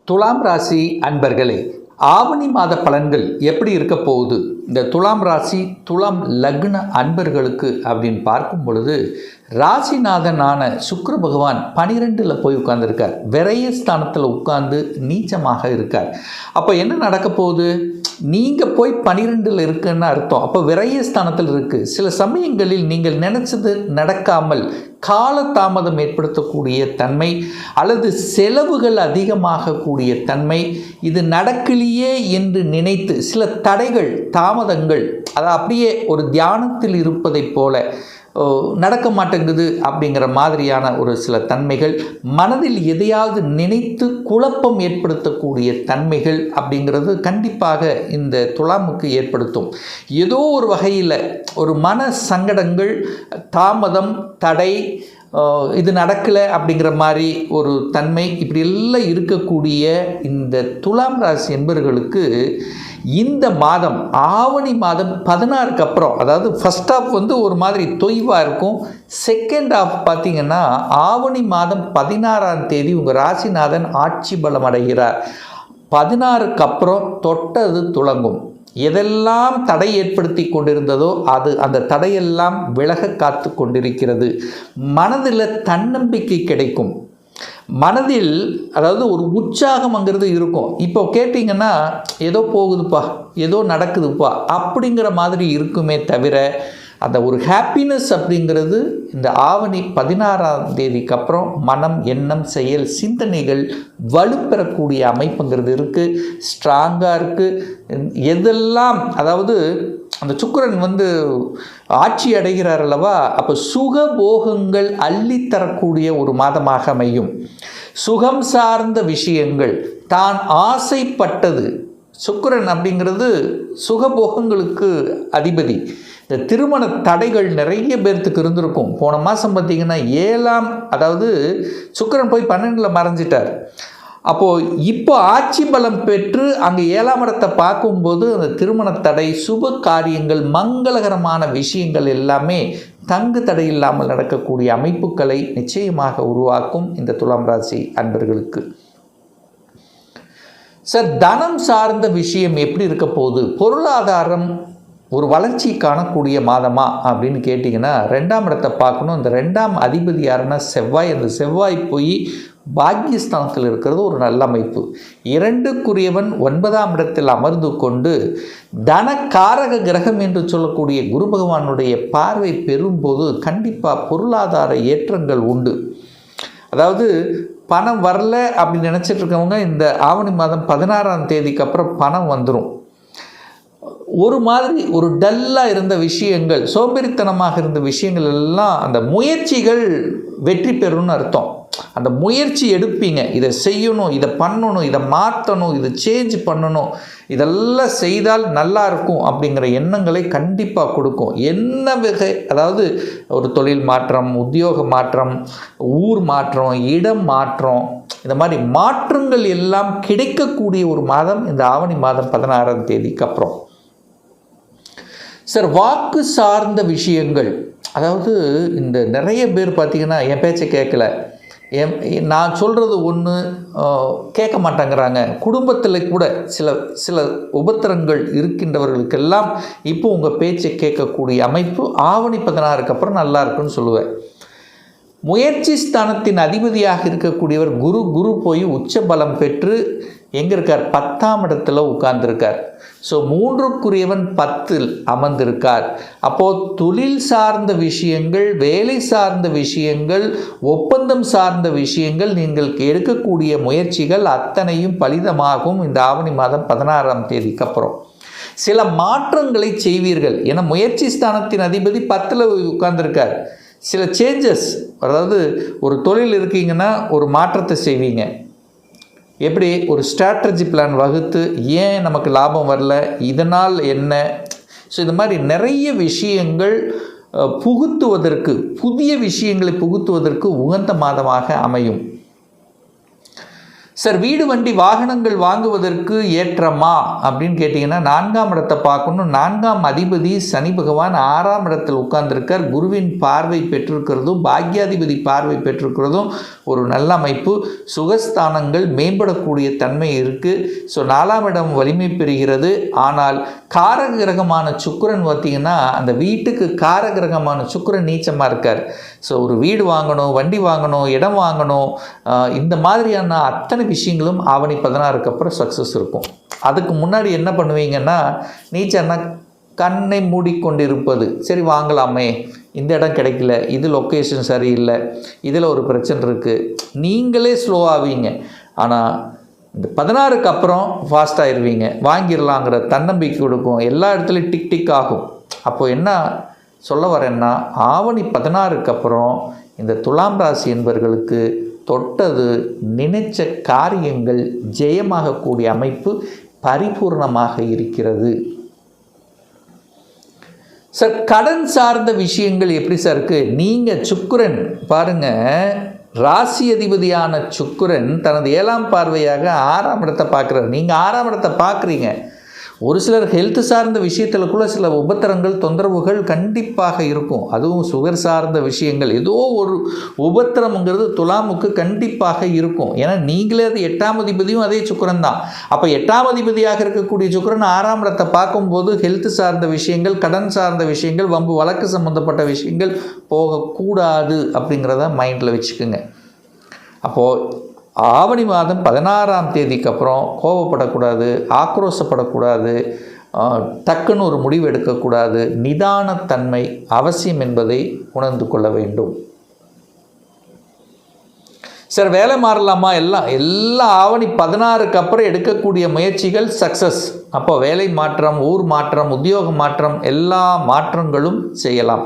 துலாம் ராசி அன்பர்களே, ஆவணி மாத பலன்கள் எப்படி இருக்க போகுது? இந்த துலாம் ராசி துலாம் லக்ன அன்பர்களுக்கு அப்படின்னு பார்க்கும் பொழுது, ராசிநாதனான சுக்கிர பகவான் 12ல் போய் உட்கார்ந்துருக்கார். விரைய ஸ்தானத்தில் உட்கார்ந்து நீச்சமாக இருக்கார். அப்போ என்ன நடக்க போகுது? நீங்கள் போய் 12ல் இருக்குன்னு அர்த்தம். அப்போ விரைய ஸ்தானத்தில் இருக்குது. சில சமயங்களில் நீங்கள் நினச்சது நடக்காமல் காலதாமதம் ஏற்படுத்தக்கூடிய தன்மை அல்லது செலவுகள் அதிகமாகக்கூடிய தன்மை, இது நடக்கலையே என்று நினைத்து சில தடைகள் தாமதங்கள், அது அப்படியே ஒரு தியானத்தில் இருப்பதைப் போல நடக்க மாட்டேங்குது அப்படிங்கிற மாதிரியான ஒரு சில தன்மைகள், மனதில் எதையாவது நினைத்து குழப்பம் ஏற்படுத்தக்கூடிய தன்மைகள் அப்படிங்கிறது கண்டிப்பாக இந்த துலாமுக்கு ஏற்படுத்தும். ஏதோ ஒரு வகையில் ஒரு மன சங்கடங்கள், தாமதம், தடை, இது நடக்கலை அப்படிங்கிற மாதிரி ஒரு தன்மை, இப்படி எல்லாம் இருக்கக்கூடிய இந்த துலாம் ராசி என்பவர்களுக்கு இந்த மாதம் ஆவணி மாதம் 16க்கு அப்புறம், அதாவது ஃபர்ஸ்ட் ஆஃப் ஒரு மாதிரி தொய்வாக இருக்கும். செகண்ட் ஆஃப் பார்த்திங்கன்னா ஆவணி மாதம் 16ஆம் தேதி உங்கள் ராசிநாதன் ஆட்சி பலம் அடைகிறார். 16க்கு அப்புறம் தொட்டது துளங்கும். எதெல்லாம் தடை ஏற்படுத்தி கொண்டிருந்ததோ அந்த தடையெல்லாம் விலக காத்து கொண்டிருக்கிறது. மனதில் தன்னம்பிக்கை கிடைக்கும். மனதில் அதாவது ஒரு உற்சாகம்ங்கிறது இருக்கும். இப்போ கேட்டிங்கன்னா ஏதோ போகுதுப்பா, ஏதோ நடக்குதுப்பா அப்படிங்கிற மாதிரி இருக்குமே தவிர, அந்த ஒரு ஹாப்பினஸ் அப்படிங்கிறது இந்த ஆவணி 16ஆம் தேதிக்கு அப்புறம் மனம், எண்ணம், செயல், சிந்தனைகள் வலுப்பெறக்கூடிய அமைப்புங்கிறது இருக்குது. ஸ்ட்ராங்காக இருக்குது. எதெல்லாம், அதாவது அந்த சுக்கிரன் ஆட்சி அடைகிறார் அல்லவா, அப்போ சுகபோகங்கள் அள்ளித்தரக்கூடிய ஒரு மாதமாக அமையும். சுகம் சார்ந்த விஷயங்கள், தான் ஆசைப்பட்டது, சுக்கிரன் அப்படிங்கிறது சுகபோகங்களுக்கு அதிபதி. இந்த திருமண தடைகள் நிறைய பேர்த்துக்கு இருந்திருக்கும். போன மாதம் பார்த்திங்கன்னா 7ஆம், அதாவது சுக்கிரன் போய் 12ல் மறைஞ்சிட்டார். அப்போது இப்போ ஆட்சி பலம் பெற்று அங்கே 7ஆம் இடத்தை பார்க்கும்போது அந்த திருமண தடை, சுப காரியங்கள், மங்களகரமான விஷயங்கள் எல்லாமே தங்கு தடை இல்லாமல் நடக்கக்கூடிய அமைப்புகளை நிச்சயமாக உருவாக்கும் இந்த துலாம் ராசி அன்பர்களுக்கு. சார், தனம் சார்ந்த விஷயம் எப்படி இருக்க போகுது? பொருளாதாரம் ஒரு வளர்ச்சி காணக்கூடிய மாதமா அப்படின்னு கேட்டிங்கன்னா 2ஆம் இடத்தை பார்க்கணும். இந்த 2ஆம் அதிபதி யாருன்னா செவ்வாய். அந்த செவ்வாய் போய் பாக்கியஸ்தானத்தில் இருக்கிறது ஒரு நல்ல அமைப்பு. 2க்குரியவன் 9ஆம் இடத்தில் அமர்ந்து கொண்டு தனக்காரக கிரகம் என்று சொல்லக்கூடிய குரு பகவானுடைய பார்வை பெறும்போது கண்டிப்பாக பொருளாதார ஏற்றங்கள் உண்டு. அதாவது பணம் வரல அப்படின்னு நினச்சிட்டு இருக்கவங்க இந்த ஆவணி மாதம் 16ஆம் தேதிக்கு அப்புறம் பணம் வந்துடும். ஒரு மாதிரி ஒரு டல்லாக இருந்த விஷயங்கள், சோம்பேறித்தனமாக இருந்த விஷயங்கள் எல்லாம், அந்த முயற்சிகள் வெற்றி பெறும்னு அர்த்தம். அந்த முயற்சி எடுப்பீங்க, இதை செய்யணும், இதை பண்ணணும், இதை மாற்றணும், இதை சேஞ்ச் பண்ணணும், இதெல்லாம் செய்தால் நல்லா இருக்கும் அப்படிங்கிற எண்ணங்களை கண்டிப்பாக கொடுக்கும். என்ன வகை, அதாவது ஒரு தொழில் மாற்றம், உத்தியோக மாற்றம், ஊர் மாற்றம், இடம் மாற்றம், இந்த மாதிரி மாற்றங்கள் எல்லாம் கிடைக்கக்கூடிய ஒரு மாதம் இந்த ஆவணி மாதம் 16ஆம் தேதிக்கு அப்புறம். சார், வாக்கு சார்ந்த விஷயங்கள், அதாவது இந்த நிறைய பேர் பார்த்திங்கன்னா என் பேச்சை கேட்கல, நான் சொல்கிறது ஒன்று கேட்க மாட்டேங்கிறாங்க. குடும்பத்தில் கூட சில உபத்திரங்கள் இருக்கின்றவர்களுக்கெல்லாம் இப்போ உங்கள் பேச்சை கேட்கக்கூடிய அமைப்பு ஆவணி 16க்கு அப்புறம் நல்லா இருக்குன்னு சொல்லுவேன். முயற்சி ஸ்தானத்தின் அதிபதியாக இருக்கக்கூடியவர் குரு போய் உச்ச பலம் பெற்று எங்கே இருக்கார்? 10ஆம் இடத்துல உட்கார்ந்துருக்கார். ஸோ 3க்குரியவன் 10ல் அமர்ந்திருக்கார். அப்போது தொழில் சார்ந்த விஷயங்கள், வேலை சார்ந்த விஷயங்கள், ஒப்பந்தம் சார்ந்த விஷயங்கள், நீங்கள் எடுக்கக்கூடிய முயற்சிகள் அத்தனையும் பலிதமாகும் இந்த ஆவணி மாதம் 16ஆம் தேதிக்கு அப்புறம். சில மாற்றங்களை செய்வீர்கள். ஏன்னா முயற்சி ஸ்தானத்தின் அதிபதி 10ல் உட்கார்ந்துருக்கார். சில சேஞ்சஸ், அதாவது ஒரு தொழில் இருக்கீங்கன்னா ஒரு மாற்றத்தை செய்வீங்க. எப்படி ஒரு ஸ்ட்ராட்டஜி பிளான் வகுத்து, ஏன் நமக்கு லாபம் வரல, இதனால் என்ன, ஸோ இந்த மாதிரி நிறைய விஷயங்கள் புகுத்துவதற்கு, புதிய விஷயங்களை புகுத்துவதற்கு உகந்த மாதமாக அமையும். சார் வீடு வண்டி வாகனங்கள் வாங்குவதற்கு ஏற்றமா அப்படின்னு கேட்டிங்கன்னா 4ஆம் இடத்தை பார்க்கணும். 4ஆம் அதிபதி சனி பகவான் 6ஆம் இடத்தில் உட்கார்ந்துருக்கார். குருவின் பார்வை பெற்றிருக்கிறதும் பாக்யாதிபதி பார்வை பெற்றிருக்கிறதும் ஒரு நல்ல அமைப்பு. சுகஸ்தானங்கள் மேம்படக்கூடிய தன்மை இருக்குது. ஸோ 4ஆம் இடம் வலிமை பெறுகிறது. ஆனால் காரக கிரகமான சுக்கிரன் பார்த்திங்கன்னா அந்த வீட்டுக்கு காரக கிரகமான சுக்கிரன் நீச்சமாக இருக்கார். ஸோ ஒரு வீடு வாங்கணும், வண்டி வாங்கணும், இடம் வாங்கணும், இந்த மாதிரியான அத்தனை விஷயங்களும் ஆவணி 16க்கு அப்புறம் சக்ஸஸ் இருக்கும். அதுக்கு முன்னாடி என்ன பண்ணுவீங்கன்னா, நீச்சன்னா கண்ணை மூடிக்கொண்டிருப்பது. சரி வாங்கலாமே, இந்த இடம் கிடைக்கல, இது லொக்கேஷன் சரியில்லை, இதில் ஒரு பிரச்சனை இருக்குது, நீங்களே ஸ்லோ ஆவீங்க. ஆனால் இந்த 16க்கு அப்புறம் ஃபாஸ்ட் ஆயிடுவீங்க, வாங்கிடலாங்கிற தன்னம்பிக்கை கொடுக்கும், எல்லா இடத்துலையும் டிக் டிக் ஆகும். அப்போது என்ன சொல்ல வரேன்னா, ஆவணி 16க்கு அப்புறம் இந்த துலாம் ராசி என்பவர்களுக்கு தொட்டது நினைச்ச காரியங்கள் ஜெயமாகக்கூடிய அமைப்பு பரிபூர்ணமாக இருக்கிறது. சார் கடன் சார்ந்த விஷயங்கள் எப்படி சார் இருக்குது? நீங்கள் சுக்கிரன் பாருங்கள், ராசி அதிபதியான சுக்கிரன் தனது 7ஆம் பார்வையாக 6ஆம் இடத்தை பார்க்குறாரு. நீங்கள் 6ஆம் இடத்தை பார்க்குறீங்க. ஒரு சிலர் ஹெல்த் சார்ந்த விஷயத்தில் கூட சில உபத்திரங்கள் தொந்தரவுகள் கண்டிப்பாக இருக்கும். அதுவும் சுகர் சார்ந்த விஷயங்கள் ஏதோ ஒரு உபத்திரம்ங்கிறது துலாமுக்கு கண்டிப்பாக இருக்கும். ஏன்னா நீங்களே அது 8ஆம் அதிபதியும் அதே சுக்கிரன் தான். அப்போ 8ஆம் அதிபதியாக இருக்கக்கூடிய சுக்கிரன் 6ஆம் இடத்தை பார்க்கும்போது ஹெல்த் சார்ந்த விஷயங்கள், கடன் சார்ந்த விஷயங்கள், வம்பு வழக்கு சம்மந்தப்பட்ட விஷயங்கள் போகக்கூடாது அப்படிங்கிறத மைண்டில் வச்சுக்கோங்க. அப்போது ஆவணி மாதம் 16ஆம் தேதிக்கு அப்புறம் கோபப்படக்கூடாது, ஆக்ரோஷப்படக்கூடாது, டக்குன்னு ஒரு முடிவு எடுக்கக்கூடாது. நிதானத்தன்மை அவசியம் என்பதை உணர்ந்து கொள்ள வேண்டும். சார் வேலை மாறலாமா? எல்லாம் ஆவணி 16க்கு அப்புறம் எடுக்கக்கூடிய முயற்சிகள் சக்ஸஸ். அப்போ வேலை மாற்றம், ஊர் மாற்றம், உத்தியோக மாற்றம், எல்லா மாற்றங்களும் செய்யலாம்.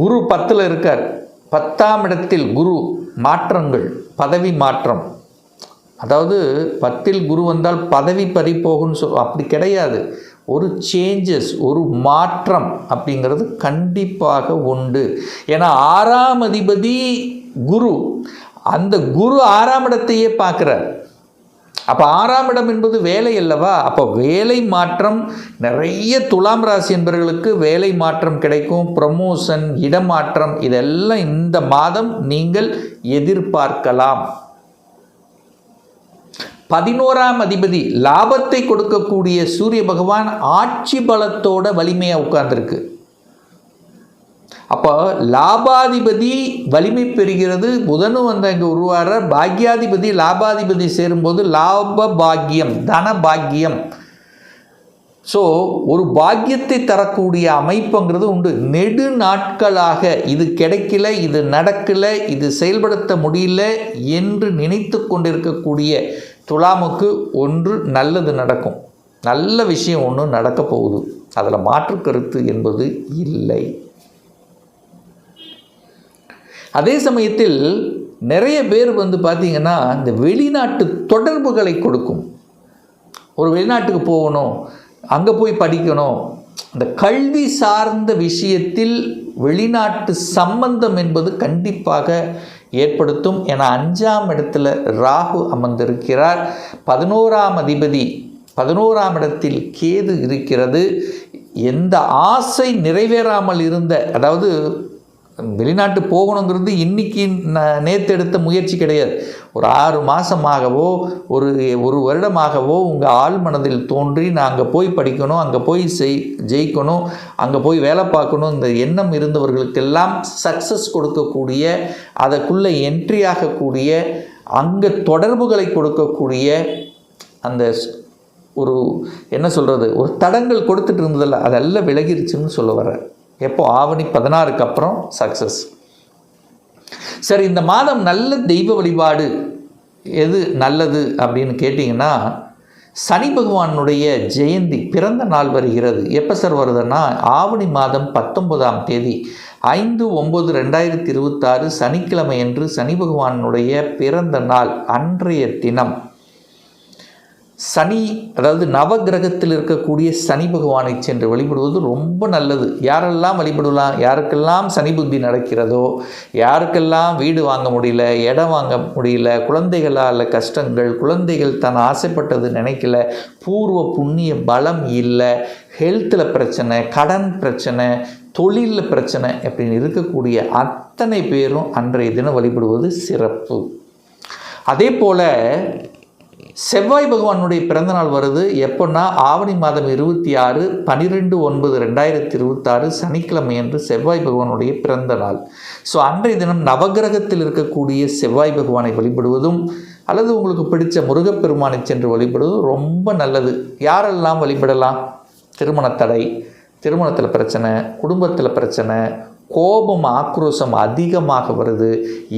குரு 10ல் இருக்கார். 10ஆம் இடத்தில் குரு, மாற்றங்கள், பதவி மாற்றம். அதாவது 10ல் குரு வந்தால் பதவி பறிபோகும்னு அப்படி கிடையாது. ஒரு சேஞ்சஸ், ஒரு மாற்றம் அப்படிங்கிறது கண்டிப்பாக உண்டு. ஏன்னா 6ஆம் அதிபதி குரு, அந்த குரு 6ஆம் இடத்தையே பார்க்குறார். அப்போ 6ஆம் இடம் என்பது வேலை அல்லவா? அப்போ வேலை மாற்றம் நிறைய துலாம் ராசி என்பவர்களுக்கு வேலை மாற்றம் கிடைக்கும், ப்ரமோஷன், இடமாற்றம், இதெல்லாம் இந்த மாதம் நீங்கள் எதிர்பார்க்கலாம். 11ஆம் அதிபதி லாபத்தை கொடுக்கக்கூடிய சூரிய பகவான் ஆட்சி பலத்தோட வலிமையாக உட்கார்ந்துருக்கு. அப்போ லாபாதிபதி வலிமை பெறுகிறது. புதனும் வந்து இங்கே உருவார பாக்யாதிபதி லாபாதிபதி சேரும்போது லாப பாக்கியம், தன பாக்கியம். ஸோ ஒரு பாக்கியத்தை தரக்கூடிய அமைப்புங்கிறது உண்டு. நெடு நாட்களாக இது கிடைக்கல, இது நடக்கலை, இது செயல்படுத்த முடியல என்று நினைத்து கொண்டிருக்கக்கூடிய துலாமுக்கு ஒன்று நல்லது நடக்கும். நல்ல விஷயம் ஒன்று நடக்க போகுது. அதில் மாற்று கருத்து என்பது இல்லை. அதே சமயத்தில் நிறைய பேர் வந்து பார்த்திங்கன்னா இந்த வெளிநாட்டு தொடர்புகளை கொடுக்கும். ஒரு வெளிநாட்டுக்கு போகணும், அங்கே போய் படிக்கணும், அந்த கல்வி சார்ந்த விஷயத்தில் வெளிநாட்டு சம்பந்தம் என்பது கண்டிப்பாக ஏற்படுத்தும். ஏன்னா 5ஆம் இடத்துல ராகு அமர்ந்திருக்கிறார். 11ஆம் அதிபதி 11ஆம் இடத்தில் கேது இருக்கிறது. எந்த ஆசை நிறைவேறாமல் இருந்த, அதாவது வெளிநாட்டு போகணுங்கிறது இன்றைக்கி நேற்று எடுத்த முயற்சி கிடையாது. ஒரு 6 மாதமாகவோ ஒரு வருடமாகவோ உங்கள் ஆள் மனதில் தோன்றி நான் அங்கே போய் படிக்கணும், அங்கே போய் ஜெயிக்கணும், அங்கே போய் வேலை பார்க்கணும், இந்த எண்ணம் இருந்தவர்களுக்கெல்லாம் சக்ஸஸ் கொடுக்கக்கூடிய, அதற்குள்ளே என்ட்ரி ஆகக்கூடிய, அங்கே தொடர்புகளை கொடுக்கக்கூடிய அந்த ஒரு என்ன சொல்கிறது, ஒரு தடங்கள் கொடுத்துட்டு இருந்ததில்ல, அதெல்லாம் விலகிருச்சுன்னு சொல்ல வரேன். எப்போ? ஆவணி 16க்கு அப்புறம் சக்ஸஸ். சரி, இந்த மாதம் நல்ல தெய்வ வழிபாடு எது நல்லது அப்படின்னு கேட்டிங்கன்னா, சனி பகவானுடைய ஜெயந்தி பிறந்த நாள் வருகிறது. எப்போ சார் வருதுன்னா, ஆவணி மாதம் 19ஆம் தேதி 5/9/2026 சனிக்கிழமை என்று சனி பகவானுடைய பிறந்த நாள். அன்றைய தினம் சனி, அதாவது நவகிரகத்தில் இருக்கக்கூடிய சனி பகவானை சென்று வழிபடுவது ரொம்ப நல்லது. யாரெல்லாம் வழிபடலாம்? யாருக்கெல்லாம் சனி புத்தி நடக்கிறதோ, யாருக்கெல்லாம் வீடு வாங்க முடியல, இடம் வாங்க முடியல, குழந்தைகளால் கஷ்டங்கள், குழந்தைகள் தான் ஆசைப்பட்டது நினைக்கல, பூர்வ புண்ணிய பலம் இல்லை, ஹெல்த்தில் பிரச்சனை, கடன் பிரச்சனை, தொழிலில் பிரச்சனை அப்படின்னு இருக்கக்கூடிய அத்தனை பேரும் அன்றைய தினம் வழிபடுவது சிறப்பு. அதே போல் செவ்வாய் பகவானுடைய பிறந்தநாள் வருது. எப்போன்னா ஆவணி மாதம் 26/12/2026 சனிக்கிழமை அன்று செவ்வாய் பகவானுடைய பிறந்த நாள். ஸோ அன்றைய தினம் நவகிரகத்தில் இருக்கக்கூடிய செவ்வாய் பகவானை வழிபடுவதும் அல்லது உங்களுக்கு பிடித்த முருகப்பெருமானை சென்று வழிபடுவதும் ரொம்ப நல்லது. யாரெல்லாம் வழிபடலாம்? திருமணத்தடை, திருமணத்தில் பிரச்சனை, குடும்பத்தில் பிரச்சனை, கோபம் ஆக்ரோஷம் அதிகமாக வருது,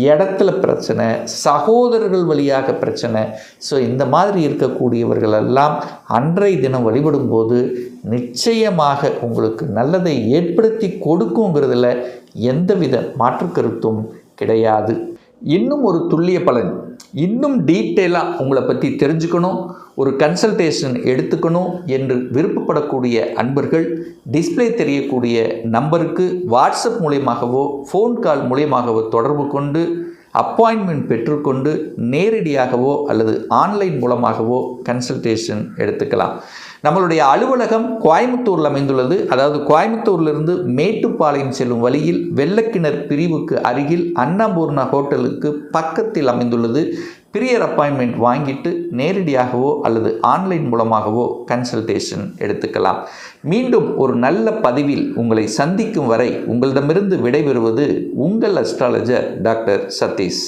இடத்துல பிரச்சனை, சகோதரர்கள் வழியாக பிரச்சனை. ஸோ இந்த மாதிரி இருக்கக்கூடியவர்களெல்லாம் அன்றைய தினம் வழிபடும்போது நிச்சயமாக உங்களுக்கு நல்லதை ஏற்படுத்தி கொடுக்குங்கிறதுல எந்தவித மாற்று கருத்தும் கிடையாது. இன்னும் ஒரு துல்லிய பலன், இன்னும் டீட்டெயிலாக உங்களை பற்றி தெரிஞ்சுக்கணும், ஒரு கன்சல்டேஷன் எடுத்துக்கணும் என்று விருப்பப்படக்கூடிய அன்பர்கள் டிஸ்பிளே தெரியக்கூடிய நம்பருக்கு வாட்ஸ்அப் மூலியமாகவோ ஃபோன் கால் மூலியமாகவோ தொடர்பு கொண்டு அப்பாயின்மெண்ட் பெற்றுக்கொண்டு நேரடியாகவோ அல்லது ஆன்லைன் மூலமாகவோ கன்சல்டேஷன் எடுத்துக்கலாம். நம்மளுடைய அலுவலகம் கோயம்புத்தூரில் அமைந்துள்ளது. அதாவது கோயம்புத்தூர்லேருந்து மேட்டுப்பாளையம் செல்லும் வழியில் வெள்ளக்கிணர் பிரிவுக்கு அருகில் அன்னபூர்ணா ஹோட்டலுக்கு பக்கத்தில் அமைந்துள்ளது. பிரியர் அப்பாயின்மெண்ட் வாங்கிட்டு நேரடியாகவோ அல்லது ஆன்லைன் மூலமாகவோ கன்சல்டேஷன் எடுத்துக்கலாம். மீண்டும் ஒரு நல்ல பதிவில் உங்களை சந்திக்கும் வரை உங்களிடமிருந்து விடைபெறுவது உங்கள் அஸ்ட்ராலஜர் டாக்டர் சதீஷ்.